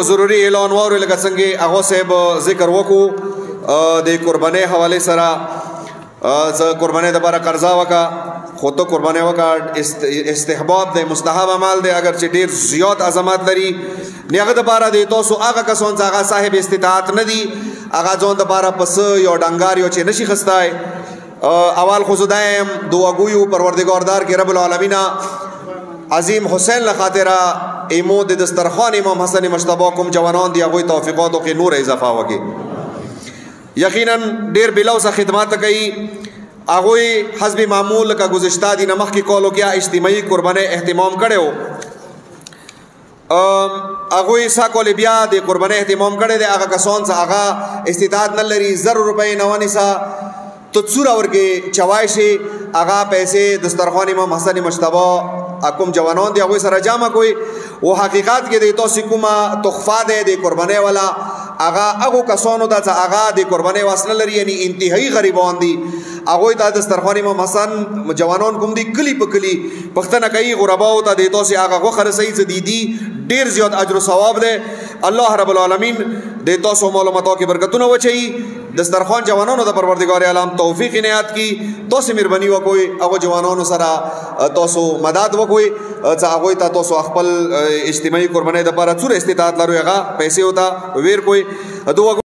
ضروري اعلان وارو لکه څنګه هغه صاحب ذکر وکړو د قربانۍ حواله سره ز قربانۍ د لپاره قرضا وکا خو ته قربانۍ وکا استحباب د مستحب عمل دی اگر چې ډیر زیات عظمت لري نه هغه د لپاره دی تاسو هغه کسان چې هغه صاحب استطاعت نه دي هغه ځون د لپاره پس یو ډنګار یو چې نشي خستای اول خو زدایم دعا ګویو پروردگار کې رب العالمین عظیم حسین لخاطرہ ایمو د دسترخوان امام حسن مشتبه کوم جوانان دی هغه توفیقاتو کې نور اضافه وکي یقینا ډیر بلوسه خدمات کوي هغه حسب معمول کا گزشتہ دی نمخ کی کولو کیا اجتماعی قربانه اهتمام کړو هغه سا کول بیا د قربانه اهتمام کړي د هغه کسان څخه هغه استطاعت نه لري 0 روپے نوانی سا تو څورا ورګه چوای شي هغه پیسې دسترخوان امام حسن مشتبه اکم جوانان دی هغه سره جامع کوي او حقیقت کې د تاسو کومه تحفه ده د قربانۍ والا هغه کسانو د هغه د قربانۍ واسطه لري یعنی انتهایی غریبان دي هغه د دسترخوان امام حسن جوانان کوم دي کلی په کلی پښتنه کوي غرباو ته د تاسو هغه خرڅي زديدي ډیر زیات اجر او ثواب ده الله رب العالمین د تاسو معلوماتو کې برکتونه وچي دسترخوان جوانانو د پروردگار عالم توفیق عنایت کی تاسو مهرباني وکوي هغه جوانانو سره تاسو مدد وکوي چې هغه ته تاسو خپل اجتماعي قربانۍ د لپاره څور استطاعت لرو هغه پیسې وتا ویر کوي